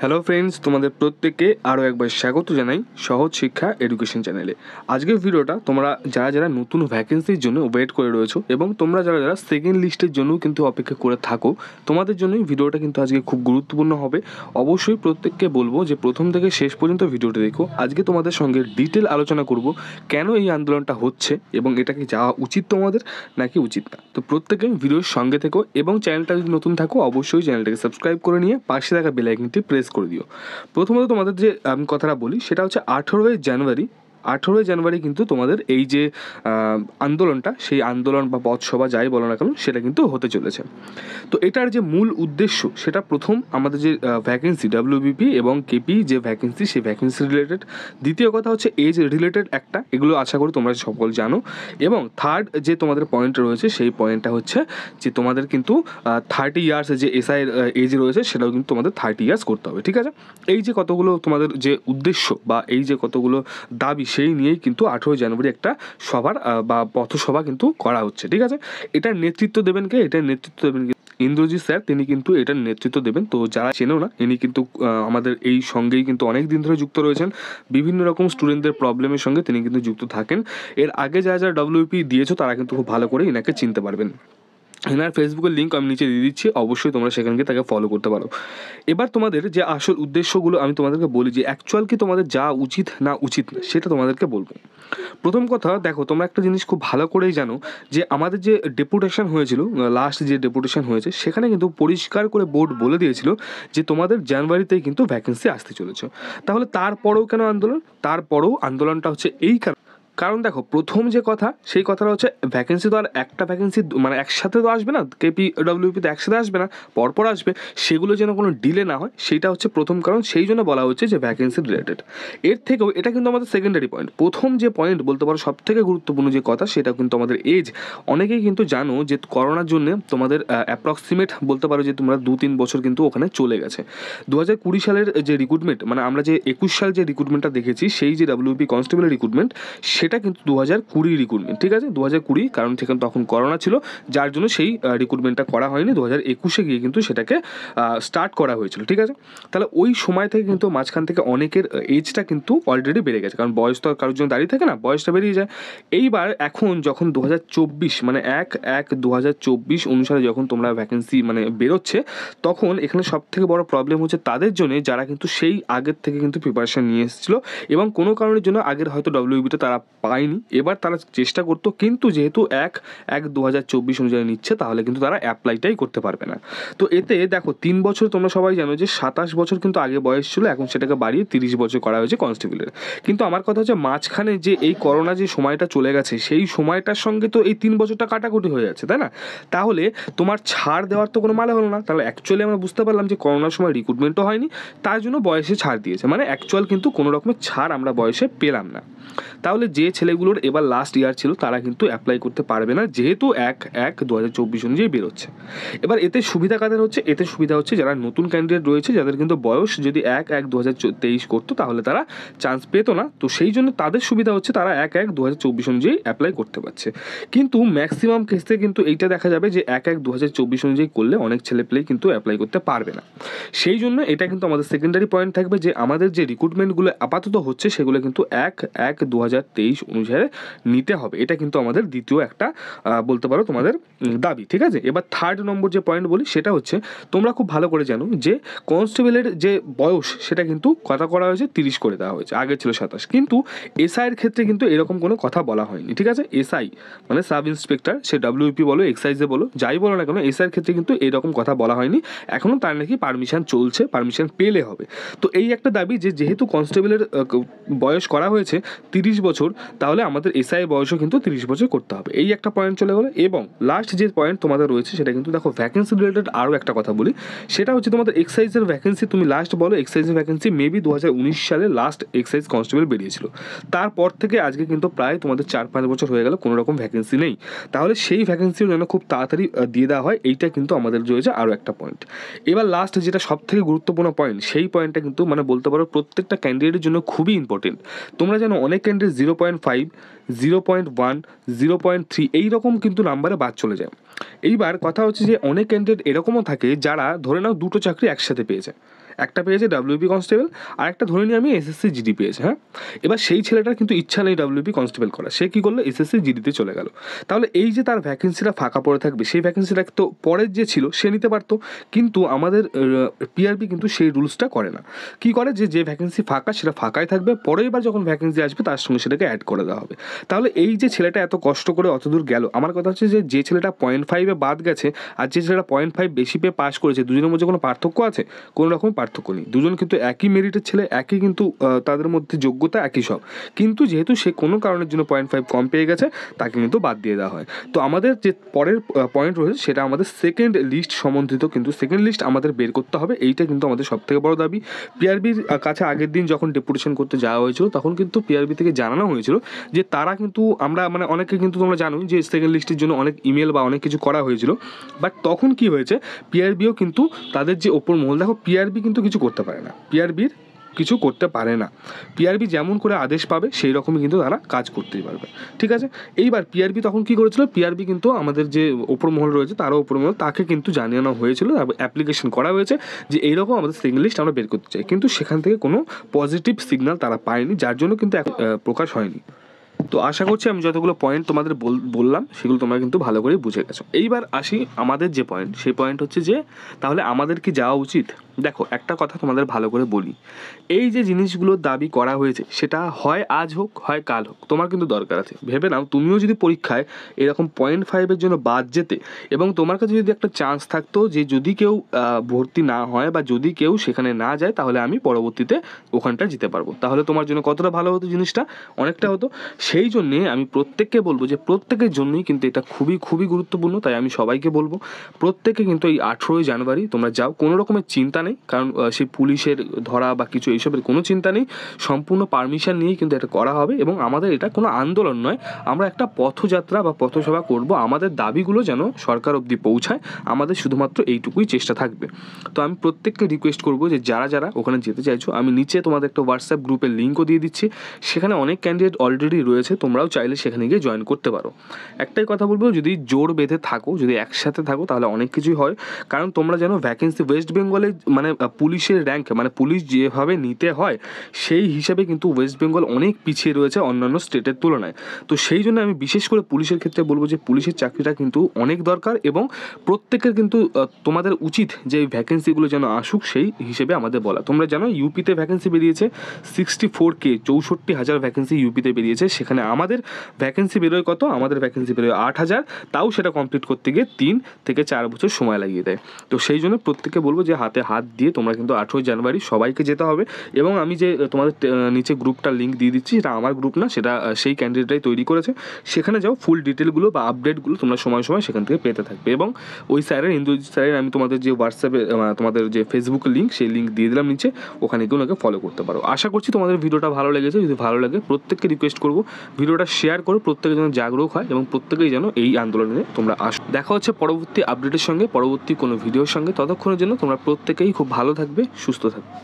Hello friends, তোমাদের প্রত্যেককে আরও একবার স্বাগত জানাই সহজ শিক্ষা এডুকেশন চ্যানেলে। আজকের ভিডিওটা তোমরা যারা যারা নতুন ভ্যাকেন্সির জন্য ওয়েট করে রয়েছো এবং তোমরা যারা যারা সেকেন্ড লিস্টের জন্য কিন্তু অপেক্ষা করে থাকো, তোমাদের জন্যই ভিডিওটা কিন্তু আজকে খুব গুরুত্বপূর্ণ হবে। অবশ্যই প্রত্যেককে বলবো যে প্রথম থেকে শেষ পর্যন্ত ভিডিওটি দেখো। আজকে তোমাদের সঙ্গে ডিটেল আলোচনা করব কেন এই আন্দোলনটা হচ্ছে এবং এটা কি যাওয়া উচিত তোমাদের নাকি উচিত না। তো প্রত্যেকে ভিডিওর সঙ্গে থেকো এবং চ্যানেলটা যদি নতুন থাকো অবশ্যই চ্যানেলটাকে সাবস্ক্রাইব করে নিয়ে পাশে থাকা বেল আইকনটি প্রেস করে দিও। প্রথমত তোমাদের যে আমি কথাটা বলি সেটা হচ্ছে 18ই জানুয়ারি কিন্তু তোমাদের এই যে আন্দোলনটা, সেই আন্দোলন বা পথসভা যাই বলো না কেন সেটা কিন্তু হতে চলেছে। তো এটার যে মূল উদ্দেশ্য সেটা প্রথম আমাদের যে ভ্যাকেন্সি ডাব্লিউবিপি এবং কেপি যে ভ্যাকেন্সি, সেই ভ্যাকেন্সি রিলেটেড। দ্বিতীয় কথা হচ্ছে এজ রিলেটেড একটা, এগুলো আশা করি তোমরা সকল জানো। এবং থার্ড যে তোমাদের পয়েন্ট রয়েছে সেই পয়েন্টটা হচ্ছে যে তোমাদের কিন্তু 30 ইয়ার্স যে এসআই এজ রয়েছে সেটাও কিন্তু তোমাদের 30 ইয়ার্স করতে হবে, ঠিক আছে। এই যে কতগুলো তোমাদের যে উদ্দেশ্য বা এই যে কতগুলো দাবি, সেই নিয়েই কিন্তু 18 জানুয়ারি একটা সভার বা পথসভা কিন্তু করা হচ্ছে, ঠিক আছে। এটার নেতৃত্ব দেবেন কে? ইন্দ্রজিৎ স্যার, তিনি কিন্তু এটার নেতৃত্ব দেবেন। তো যারা চেনেও না, ইনি কিন্তু আমাদের এই সঙ্গেই কিন্তু অনেক দিন ধরে যুক্ত রয়েছেন। বিভিন্ন রকম স্টুডেন্টদের প্রবলেমের সঙ্গে তিনি কিন্তু যুক্ত থাকেন। এর আগে যারা যারা ডব্লিউপি দিয়েছো তারা কিন্তু খুব ভালো করে এনাকে চিনতে পারবেন। এনার ফেসবুকের লিঙ্ক আমি নিচে দিয়ে দিচ্ছি, অবশ্যই তোমরা সেখানে গিয়ে তাকে ফলো করতে পারো। এবার তোমাদের যে আসল উদ্দেশ্যগুলো আমি তোমাদেরকে বলি যে অ্যাকচুয়াল কি তোমাদের যা উচিত না উচিত না সেটা তোমাদেরকে বলবো। প্রথম কথা দেখো, তোমরা একটা জিনিস খুব ভালো করেই জানো যে আমাদের যে ডেপুটেশন হয়েছিল, লাস্ট যে ডেপুটেশন হয়েছে সেখানে কিন্তু পরিষ্কার করে বোর্ড বলে দিয়েছিল যে তোমাদের জানুয়ারিতেই কিন্তু ভ্যাকেন্সি আসতে চলেছে। তাহলে তারপরেও কেন আন্দোলন? তারপরেও আন্দোলনটা হচ্ছে এই কারণ দেখো, প্রথম যে কথা সেই কথাটা হচ্ছে ভ্যাকেন্সি তো আর একটা ভ্যাকেন্সি মানে একসাথে তো আসবে না, কেপি ডব্লিউপিতে একসাথে আসবে না, পরপর আসবে। সেগুলো যেন কোনো ডিলে না হয় সেইটা হচ্ছে প্রথম কারণ। সেই জন্য বলা হচ্ছে যে ভ্যাকেন্সি রিলেটেড। এর থেকেও এটা কিন্তু আমাদের সেকেন্ডারি পয়েন্ট। প্রথম যে পয়েন্ট বলতে পারো সব থেকে গুরুত্বপূর্ণ যে কথা সেটা কিন্তু আমাদের এজ। অনেকেই কিন্তু জানো যে করোনার জন্য তোমাদের অ্যাপ্রক্সিমেট বলতে পারো যে তোমরা 2-3 বছর কিন্তু ওখানে চলে গেছে। 2020 সালের যে রিক্রুটমেন্ট, মানে আমরা যে 21 সাল যে রিক্রুটমেন্টটা দেখেছি সেই যে ডাব্লিউপি কনস্টেবলের রিক্রুটমেন্ট, সেটা কিন্তু 2020 রিক্রুটমেন্ট, ঠিক আছে। 2020 কারণ সেখানে তখন করোনা ছিল, যার জন্য সেই রিক্রুটমেন্টটা করা হয়নি। 2021 গিয়ে কিন্তু সেটাকে স্টার্ট করা হয়েছিল, ঠিক আছে। তাহলে ওই সময় থেকে কিন্তু মাঝখান থেকে অনেকের এজটা কিন্তু অলরেডি বেড়ে গেছে, কারণ বয়স তো কারোর জন্য দাঁড়িয়ে থাকে না, বয়সটা বেরিয়ে যায়। এইবার এখন যখন 2024 মানে 1/1/2024 অনুসারে যখন তোমরা ভ্যাকেন্সি মানে বেরোচ্ছে, তখন এখানে সব থেকে বড় প্রবলেম হচ্ছে তাদের জন্য যারা কিন্তু সেই আগের থেকে কিন্তু প্রিপারেশন নিয়ে এসেছিলো এবং কোনো কারণের জন্য আগের হয়তো ডব্লিউবিতে তারা পায়নি। এবার তারা চেষ্টা করতো, কিন্তু যেহেতু 1/1/2024 অনুযায়ী নিচ্ছে, তাহলে কিন্তু তারা অ্যাপ্লাইটাই করতে পারবে না। তো এতে দেখো 3 বছর, তোমরা সবাই জানো যে 27 বছর কিন্তু আগে বয়স ছিল, এখন সেটাকে বাড়িয়ে 30 বছর করা হয়েছে কনস্টেবলের। কিন্তু আমার কথা হচ্ছে মাঝখানে যে এই করোনা যে সময়টা চলে গেছে, সেই সময়টার সঙ্গে তো এই 3 বছরটা কাটাকুটি হয়ে যাচ্ছে, তাই না? তাহলে তোমার ছাড় দেওয়ার তো কোনো মানে হলো না। তাহলে অ্যাকচুয়ালি আমরা বুঝতে পারলাম যে করোনার সময় রিক্রুটমেন্টও হয়নি, তার জন্য বয়সে ছাড় দিয়েছে, মানে অ্যাকচুয়াল কিন্তু কোনো রকমের ছাড় আমরা বয়সে পেলাম না। তাহলে যে ছেলেগুলোর এবার লাস্ট ইয়ার ছিল তারা কিন্তু অ্যাপ্লাই করতে পারবে না, যেহেতু 1/1/2024 অনুযায়ী বেরোচ্ছে। এবার এতে সুবিধা কাদের হচ্ছে? এতে সুবিধা হচ্ছে যারা নতুন ক্যান্ডিডেট রয়েছে, যাদের কিন্তু বয়স যদি 1/1/2023 করতো তাহলে তারা চান্স পেতো না। তো সেই জন্য তাদের সুবিধা হচ্ছে তারা 1/1/2024 অনুযায়ী অ্যাপ্লাই করতে পারছে। কিন্তু ম্যাক্সিমাম ক্ষেত্রে কিন্তু এইটা দেখা যাবে যে 1/1/2024 অনুযায়ী করলে অনেক ছেলেপেলেই কিন্তু অ্যাপ্লাই করতে পারবে না। সেই জন্য এটা কিন্তু আমাদের সেকেন্ডারি পয়েন্ট থাকবে যে আমাদের যে রিক্রুটমেন্টগুলো আপাতত হচ্ছে সেগুলো কিন্তু 1/1/2023 অনুসারে নিতে হবে। এটা কিন্তু আমাদের দ্বিতীয় একটা বলতে পারো তোমাদের দাবি, ঠিক আছে। এবার থার্ড নম্বর যে পয়েন্ট বলি সেটা হচ্ছে, তোমরা খুব ভালো করে জানো যে কনস্টেবলের যে বয়স সেটা কিন্তু কথা করা হয়েছে 30 করে দেওয়া হয়েছে, আগে ছিল 27। কিন্তু এসআইয়ের ক্ষেত্রে কিন্তু এরকম কোনো কথা বলা হয়নি, ঠিক আছে। এসআই মানে সাব ইন্সপেক্টর, সে ডব্লিউপি বলো এক্সাইজে বলো যাই বলো না কেন, এসআইয়ের ক্ষেত্রে কিন্তু এরকম কথা বলা হয়নি। এখনও তার নাকি পারমিশন চলছে, পারমিশন পেলে হবে। তো এই একটা দাবি যে যেহেতু কনস্টেবলের বয়স করা হয়েছে 30 বছর, তাহলে আমাদের এসআই বয়সও কিন্তু 30 বছর করতে হবে। এই একটা পয়েন্ট চলে গেলো। এবং লাস্ট যে পয়েন্ট তোমাদের রয়েছে সেটা কিন্তু দেখো, ভ্যাকেন্সি রিলেটেড আরও একটা কথা বলি, সেটা হচ্ছে তোমাদের এক্সাইজের ভ্যাকেন্সি। তুমি লাস্ট বলো এক্সাইজের ভ্যাকেন্সি মেবি 2019 সালে লাস্ট এক্সাইজ কনস্টেবল বেরিয়েছিল। তারপর থেকে আজকে কিন্তু প্রায় তোমাদের 4-5 বছর হয়ে গেল কোনো রকম ভ্যাকেন্সি নেই। তাহলে সেই ভ্যাকেন্সিও যেন খুব তাড়াতাড়ি দিয়ে দেওয়া হয়, এইটা কিন্তু আমাদের রয়েছে আরও একটা পয়েন্ট। এবার লাস্ট যেটা সব থেকে গুরুত্বপূর্ণ পয়েন্ট, সেই পয়েন্টটা কিন্তু মানে বলতে পারো প্রত্যেকটা ক্যান্ডিডেটের জন্য খুবই ইম্পর্টেন্ট। তোমরা জানো অনেক ক্যান্ডিডেট 0.5, 0.1, 0.3 এইরকম কিন্তু নাম্বারে বাদ চলে যায়। এইবার কথা হচ্ছে যে অনেক ক্যান্ডিডেট এরকমও থাকে যারা ধরে নাও দুটো চাকরি একসাথে পেয়েছে, একটা পেয়েছে ডাব্লিউপি কনস্টেবল, আর একটা ধরে নিই আমি এসএসসি জিডি পেয়েছে। হ্যাঁ, এবার সেই ছেলেটার কিন্তু ইচ্ছা নেই ডাব্লিউপি কনস্টেবল করা, সে কী করলো এসএসসি জিডিতে চলে গেল। তাহলে এই যে তার ভ্যাকেন্সিটা ফাঁকা পড়ে থাকবে, সেই ভ্যাকেন্সিটা তো পরের যে ছিল সে নিতে পারতো, কিন্তু আমাদের পিআরবি কিন্তু সেই রুলসটা করে না। কী করে যে ভ্যাকেন্সি ফাঁকা সেটা ফাঁকাই থাকবে, পরের বার যখন ভ্যাকেন্সি আসবে তার সঙ্গে সেটাকে অ্যাড করে দেওয়া হবে। তাহলে এই যে ছেলেটা এত কষ্ট করে অতদূর গেল, আমার কথা হচ্ছে যে ছেলেটা 0.5 বাদ গেছে আর যে ছেলেটা 0.5 বেশি পেয়ে পাস করেছে, দুজনের মধ্যে কোনো পার্থক্য আছে? কোনো রকম পার্থক্য নেই। দুজন কিন্তু একই মেরিটের ছেলে, একই কিন্তু তাদের মধ্যে যোগ্যতা একই সব, কিন্তু যেহেতু সে কোনো কারণের জন্য 0.5 কম পেয়ে গেছে তাকে কিন্তু বাদ দিয়ে দেওয়া হয়। তো আমাদের যে পরের পয়েন্ট রয়েছে সেটা আমাদের সেকেন্ড লিস্ট সম্বন্ধিত, কিন্তু সেকেন্ড লিস্ট আমাদের বের করতে হবে, এইটা কিন্তু আমাদের সবথেকে বড় দাবি। পিআরবির কাছে আগের দিন যখন ডেপুটেশন করতে যাওয়া হয়েছিল তখন কিন্তু পিআরবি থেকে জানানো হয়েছিল যে তারা কিন্তু আমরা মানে অনেকে কিন্তু তোমরা জানোই যে সেকেন্ড লিস্টের জন্য অনেক ইমেল বা অনেক কিছু করা হয়েছিল, বাট তখন কি হয়েছে পিআরবিও কিন্তু তাদের যে ওপর মহল, দেখো পিআরবি কিন্তু কিছু করতে পারে না, পিআরবির কিছু করতে পারে না, পিআরবি যেমন করে আদেশ পাবে সেই রকমই কিন্তু তারা কাজ করতেই পারবে। ঠিক আছে, এইবার পিআরবি তখন কী করেছিল, পিআরবি কিন্তু আমাদের যে ওপর মহল রয়েছে তারও ওপর মহল তাকে কিন্তু জানানো হয়েছিল, অ্যাপ্লিকেশন করা হয়েছে যে এইরকম আমাদের সেকেন্ড লিস্ট আমরা বের করতে চাই, কিন্তু সেখান থেকে কোনো পজিটিভ সিগন্যাল তারা পায়নি, যার জন্য কিন্তু প্রকাশ হয়নি। তো আশা করছি আমি যতগুলো পয়েন্ট তোমাদের বললাম সেগুলো তোমরা কিন্তু ভালো করে বুঝে গেছো। এইবার আসি আমাদের যে পয়েন্ট, সেই পয়েন্ট হচ্ছে যে তাহলে আমাদের কি যাওয়া উচিত? দেখো একটা কথা তোমাদের ভালো করে বলি, এই যে জিনিসগুলোর দাবি করা হয়েছে সেটা হয় আজ হোক হয় কাল হোক, তোমার কিন্তু দরকার আছে। ভেবে নাও তুমিও যদি পরীক্ষায় এরকম 0.5 জন্য বাদ যেতে এবং তোমার কাছে যদি একটা চান্স থাকতো যে যদি কেউ ভর্তি না হয় বা যদি কেউ সেখানে না যায় তাহলে আমি পরবর্তীতে ওখানটা যেতে পারবো, তাহলে তোমার জন্য কতটা ভালো হতো, জিনিসটা অনেকটা হতো। সেই জন্যে আমি প্রত্যেককে বলবো যে প্রত্যেকের জন্যই কিন্তু এটা খুবই খুবই গুরুত্বপূর্ণ, তাই আমি সবাইকে বলবো প্রত্যেকে কিন্তু এই 18ই জানুয়ারি তোমরা যাও, কোনো রকমের চিন্তা নেই, কারণ সেই পুলিশের ধরা বা কিছু এইসবের কোনো চিন্তা নেই, সম্পূর্ণ পারমিশন নিয়েই কিন্তু এটা করা হবে। এবং আমাদের এটা কোনো আন্দোলন নয়, আমরা একটা পথযাত্রা বা পথসভা করব, আমাদের দাবিগুলো যেন সরকার অবধি পৌঁছায়, আমাদের শুধুমাত্র এইটুকুই চেষ্টা থাকবে। তো আমি প্রত্যেককে রিকোয়েস্ট করবো যে যারা যারা ওখানে যেতে চাইছো, আমি নিচে তোমাদের একটা হোয়াটসঅ্যাপ গ্রুপের লিঙ্কও দিয়ে দিচ্ছি, সেখানে অনেক ক্যান্ডিডেট অলরেডি রয়েছে, তোমরাও চাইলে সেখানে গিয়ে জয়েন করতে পারো। একটাই কথা বলবো, যদি জোর বেঁধে থাকো, যদি একসাথে থাকো তাহলে অনেক কিছুই হয়, কারণ তোমরা জানো ভ্যাকেন্সি ওয়েস্ট বেঙ্গলে মানে পুলিশের র্যাঙ্ক মানে পুলিশ যেভাবে নিতে হয় সেই হিসাবে কিন্তু ওয়েস্ট বেঙ্গল অনেক পিছিয়ে রয়েছে অন্যান্য স্টেটের তুলনায়। তো সেই জন্য আমি বিশেষ করে পুলিশের ক্ষেত্রে বলবো যে পুলিশের চাকরিটা কিন্তু অনেক দরকার এবং প্রত্যেকের কিন্তু তোমাদের উচিত যে এই ভ্যাকেন্সিগুলো যেন আসুক সেই হিসেবে আমাদের বলা। তোমরা জানো ইউপিতে ভ্যাকেন্সি বেরিয়েছে 64K, 64,000 ভ্যাকেন্সি ইউপিতে বেরিয়েছে, সেখানে আমাদের ভ্যাকেন্সি বেরোয় কত, আমাদের ভ্যাকেন্সি বেরোয় 8,000, তাও সেটা কমপ্লিট করতে গিয়ে 3 থেকে 4 বছর সময় লাগিয়ে দেয়। তো সেই জন্য প্রত্যেককে বলবো যে হাতে হাত দিয়ে তোমরা কিন্তু 18 জানুয়ারি সবাইকে যেতে হবে। এবং আমি যে তোমাদের নিচে গ্রুপটার লিঙ্ক দিয়ে দিচ্ছি, সেটা আমার গ্রুপ না, সেটা সেই ক্যান্ডিডেটরাই তৈরি করেছে, সেখানে যাও, ফুল ডিটেলগুলো বা আপডেটগুলো তোমরা সময় সময় সেখান থেকে পেতে থাকবে। এবং ওই স্যারের ইন্দ্রজিৎ স্যারের আমি তোমাদের যে হোয়াটসঅ্যাপে তোমাদের যে ফেসবুক লিঙ্ক সেই লিঙ্ক দিয়ে দিলাম নিচে, ওখানে গিয়ে ওনাকে ফলো করতে পারো। আশা করছি তোমাদের ভিডিওটা ভালো লেগেছে, যদি ভালো লাগে প্রত্যেককে রিকোয়েস্ট করবো ভিডিওটা শেয়ার করো, প্রত্যেকে যেন জাগরুক হয় এবং প্রত্যেকেই যেন এই আন্দোলনে তোমরা আসো। দেখা হচ্ছে পরবর্তী আপডেটের সঙ্গে, পরবর্তী কোনো ভিডিওর সঙ্গে, ততক্ষণের জন্য তোমরা প্রত্যেকেই খুব ভালো থাকবে, সুস্থ থাকবে।